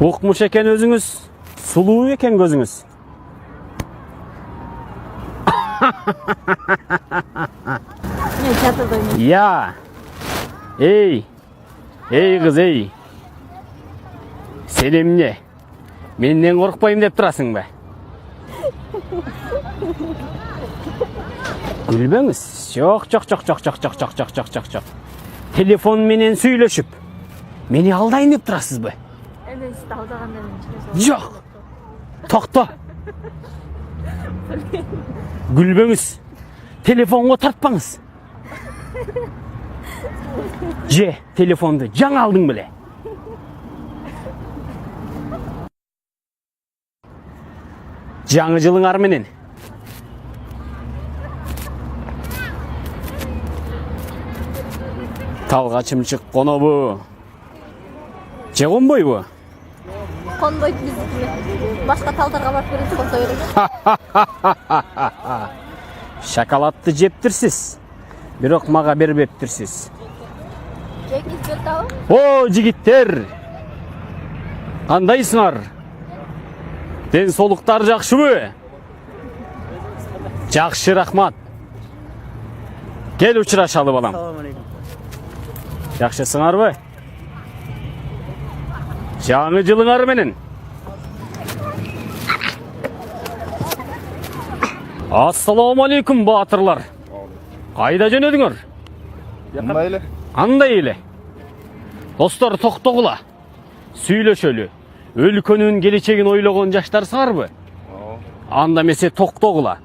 Укмуш экен өзүңүз, сулуу экен көзүңүз. Я. Эй кыз, эй. Сен эмне? Менден коркпойм деп турасың бе? Күлбөңүз. Жок. Телефон менен сүйлөшүп, мени алдайын деп турасызбы? Жок. Токто. Күлбөңүз. Телефонго тартпаңыз. Же, телефонду жаңа алдың беле? Жаңы жылыңар менен. Талга чымчык конобу? Же конбойбу? Конбойт биздики. Башка талдарга барып беребиз, консой беребиз. Шоколадты жептирсиз. Бирок мага бербептирсиз. О, жигиттер! Кандайсыңар? Ден соолуктар жакшыбы? Жакшы, рахмат. Кел учурашалы, балам. Жакшысыңарбы? Жаңы жылыңар менен. Ассаламу алейкум, баатырлар. Кайда жөнөдүңөр? Андай эле. Достор, токтогула. Сүйлөшөлү. Өлкөнүн келечегин ойлогон жаштарсыңарбы? Анда эмесе токтогула.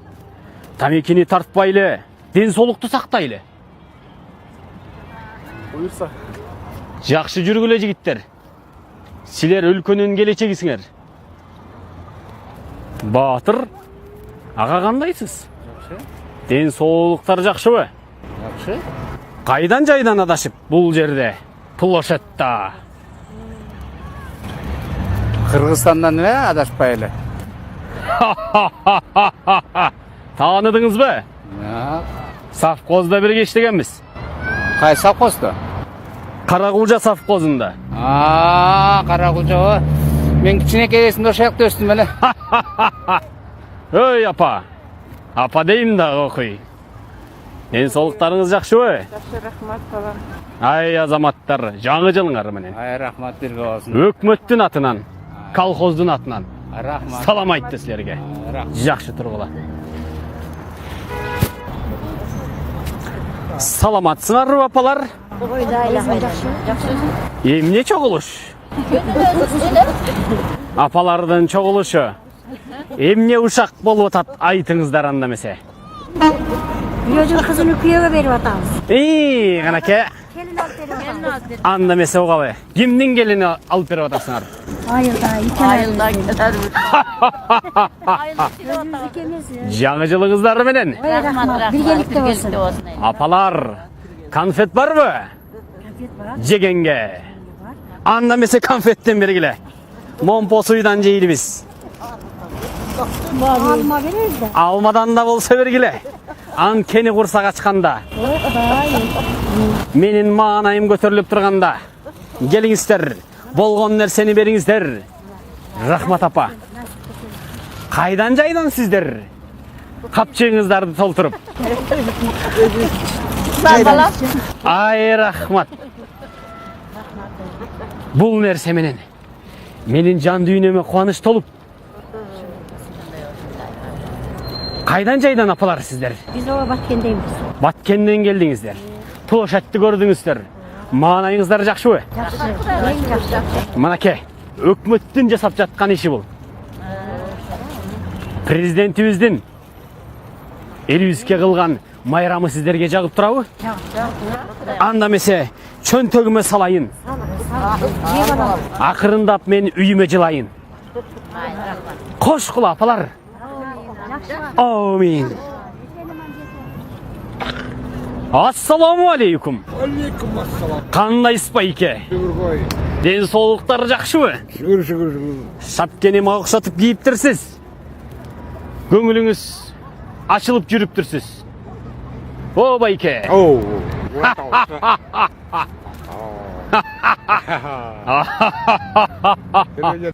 Тамекини тартпайлы, ден соолукту сактайлы. Буйрса. Жакшы жүргүлө, жигиттер. Силер өлкөнүн келечегисиңер. Баатыр, ага кандайсыз? Жакшы. Ден соолуктар жакшыбы? Жакшы. Кайдан жайдан адашып бул жерде? Плошетта. Кыргызстандан эле адашпайлы. Тааныдыңызбы? Совхозда бирге иштегенбиз. Кай совхозда? Каракулжа совхозунда. Каракулжа. Мен кичинекей кезимде ошол жакта өстүм эле. Ой, апа. Апа дейм да окуй. Ден соолуктарыңыз жакшыбы? Жакшы, рахмат, балам. Ай, азаматтар, жаңы жылыңар менен. Ай, рахмат бирге болсун. Өкмөттүн атынан, колхоздун атынан Рахмат. салам айтты силерге. Рахмат. Жакшы тургула. Саламатсыңарбы, апалар? Жакшы. Эмне чогулуш? Апалардын чогулушу. Эмне ушак болуп атат, айтыңыздар анда эмесе. Күйөөдүн кызын күйөөгө берип атабыз. Канаке. Келин алып берип атабыз. Анда эмесе угабы? Кимдин келини алып берип атасыңар? Айылда Жаңы жылыңыздар менен. рахмат. Биргеликте болсун. Апалар, конфет барбы? Конфет бар. Жегенге. Анда эмесе конфеттен бергиле. Момпо суйдан жейбиз. Алма беребиз да. Алмадан да болсо бергиле. Анткени курсак ачканда. Менин маанайым көтөрүлүп турганда. Келиңиздер, болгон нерсени бериңиздер. Рахмат, апа. Кайдан жайдан сиздер? Капчыгыңыздарды толтуруп. Ай, рахмат. Бул нерсе менен менин жан дүйнөмө кубаныч толуп. Кайдан жайдан, апалар, сиздер? Биз ова Баткендейбиз. Баткенден келдиңиздер. Плошадты көрдүңүздөр. Маанайыңыздар жакшыбы? Жакшы. Манаке, өкмөттүн жасап жаткан иши бул. Президентибиздин элибизге кылган майрамы сиздерге жагып турабы? Анда эмесе чөнтөгүмө салайын. Акырындап мен үйүмө жылайын. Кош кула, апалар. Амин. Ассаламу алейкум. Алейкум ассалам. Кандайсыз байке? Ден соолуктар жакшыбы? Шүгүр. Шапкени мага окшотуп кийиптирсиз. Көңүлүңүз ачылып жүрүптүрсүз. О байке. Nereye